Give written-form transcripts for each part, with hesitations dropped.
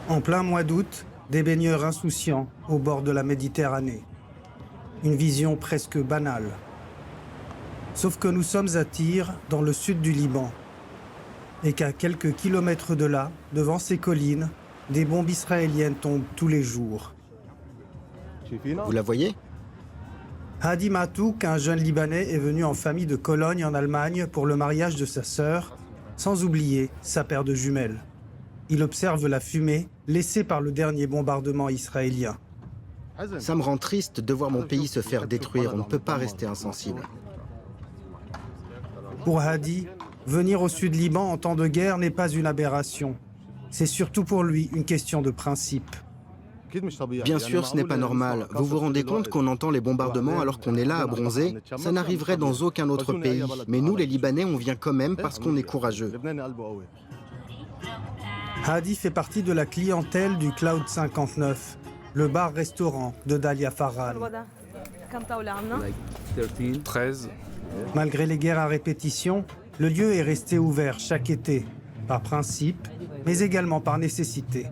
En plein mois d'août, des baigneurs insouciants au bord de la Méditerranée. Une vision presque banale. Sauf que nous sommes à Tyr, dans le sud du Liban, et qu'à quelques kilomètres de là, devant ces collines, des bombes israéliennes tombent tous les jours. Vous la voyez? Hadi Matouk, un jeune Libanais, est venu en famille de Cologne en Allemagne pour le mariage de sa sœur, sans oublier sa paire de jumelles. Il observe la fumée laissée par le dernier bombardement israélien. Ça me rend triste de voir mon pays se faire détruire. On ne peut pas rester insensible. Pour Hadi, venir au sud Liban en temps de guerre n'est pas une aberration. C'est surtout pour lui une question de principe. Bien sûr, ce n'est pas normal. Vous vous rendez compte qu'on entend les bombardements alors qu'on est là à bronzer? Ça n'arriverait dans aucun autre pays. Mais nous, les Libanais, on vient quand même parce qu'on est courageux. Hadi fait partie de la clientèle du Cloud 59, le bar-restaurant de Dalia Farhan. 13. Malgré les guerres à répétition, le lieu est resté ouvert chaque été, par principe, mais également par nécessité.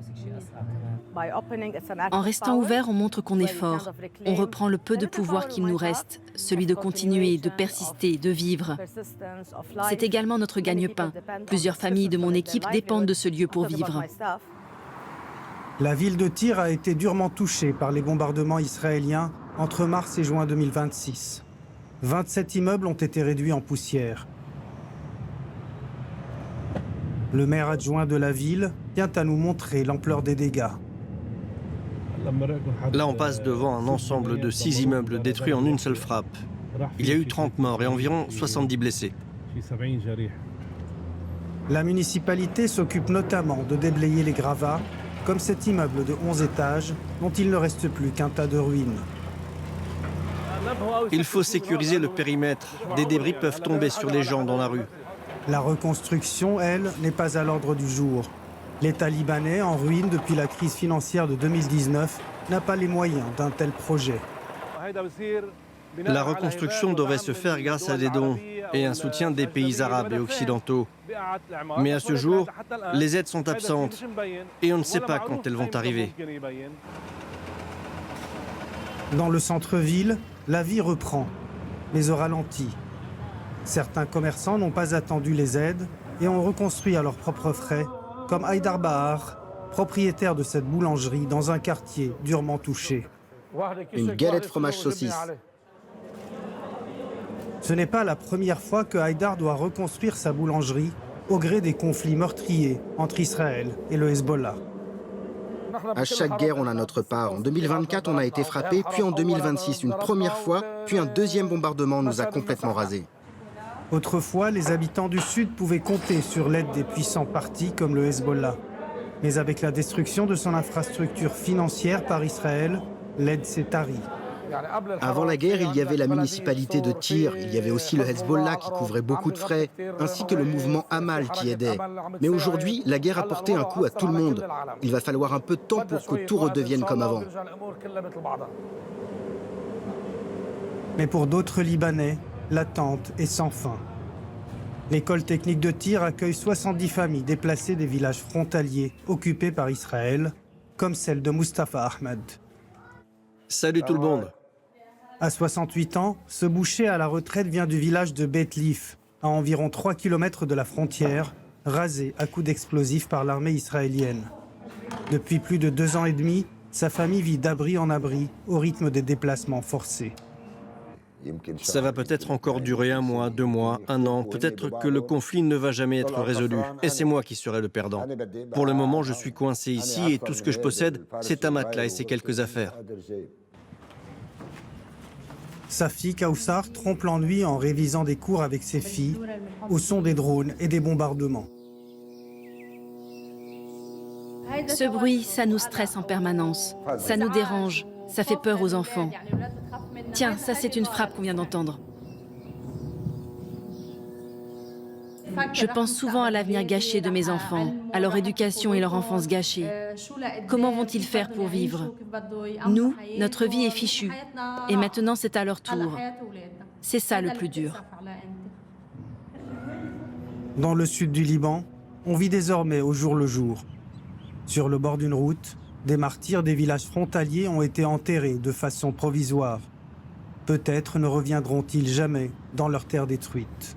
En restant ouvert, on montre qu'on est fort. On reprend le peu de pouvoir qu'il nous reste, celui de continuer, de persister, de vivre. C'est également notre gagne-pain. Plusieurs familles de mon équipe dépendent de ce lieu pour vivre. La ville de Tyr a été durement touchée par les bombardements israéliens entre mars et juin 2026. 27 immeubles ont été réduits en poussière. Le maire adjoint de la ville vient à nous montrer l'ampleur des dégâts. Là, on passe devant un ensemble de 6 immeubles détruits en une seule frappe. Il y a eu 30 morts et environ 70 blessés. La municipalité s'occupe notamment de déblayer les gravats, comme cet immeuble de 11 étages dont il ne reste plus qu'un tas de ruines. Il faut sécuriser le périmètre. Des débris peuvent tomber sur les gens dans la rue. La reconstruction, elle, n'est pas à l'ordre du jour. L'État libanais, en ruine depuis la crise financière de 2019, n'a pas les moyens d'un tel projet. La reconstruction devrait se faire grâce à des dons et un soutien des pays arabes et occidentaux. Mais à ce jour, les aides sont absentes et on ne sait pas quand elles vont arriver. Dans le centre-ville, la vie reprend, mais au ralenti. Certains commerçants n'ont pas attendu les aides et ont reconstruit à leurs propres frais, comme Haïdar Bahar, propriétaire de cette boulangerie dans un quartier durement touché. Une galette fromage saucisse. Ce n'est pas la première fois que Haïdar doit reconstruire sa boulangerie au gré des conflits meurtriers entre Israël et le Hezbollah. À chaque guerre, on a notre part. En 2024, on a été frappé, puis en 2026, une première fois, puis un deuxième bombardement nous a complètement rasés. Autrefois, les habitants du Sud pouvaient compter sur l'aide des puissants partis comme le Hezbollah. Mais avec la destruction de son infrastructure financière par Israël, l'aide s'est tarie. Avant la guerre, il y avait la municipalité de Tyr, il y avait aussi le Hezbollah qui couvrait beaucoup de frais, ainsi que le mouvement Amal qui aidait. Mais aujourd'hui, la guerre a porté un coup à tout le monde. Il va falloir un peu de temps pour que tout redevienne comme avant. Mais pour d'autres Libanais, l'attente est sans fin. L'école technique de Tyr accueille 70 familles déplacées des villages frontaliers occupés par Israël, comme celle de Mustafa Ahmed. Salut tout le monde. À 68 ans, ce boucher à la retraite vient du village de Beit Lif, à environ 3 km de la frontière, rasé à coups d'explosifs par l'armée israélienne. Depuis plus de 2 ans et demi, sa famille vit d'abri en abri au rythme des déplacements forcés. Ça va peut-être encore durer 1 mois, 2 mois, 1 an. Peut-être que le conflit ne va jamais être résolu. Et c'est moi qui serai le perdant. Pour le moment, je suis coincé ici et tout ce que je possède, c'est un matelas et c'est quelques affaires. Sa fille Kaussar trompe l'ennui en révisant des cours avec ses filles, au son des drones et des bombardements. Ce bruit, ça nous stresse en permanence. Ça nous dérange. Ça fait peur aux enfants. Tiens, ça c'est une frappe qu'on vient d'entendre. Je pense souvent à l'avenir gâché de mes enfants, à leur éducation et leur enfance gâchée. Comment vont-ils faire pour vivre? Nous, notre vie est fichue. Et maintenant, c'est à leur tour. C'est ça le plus dur. Dans le sud du Liban, on vit désormais au jour le jour. Sur le bord d'une route, des martyrs des villages frontaliers ont été enterrés de façon provisoire. Peut-être ne reviendront-ils jamais dans leur terre détruite.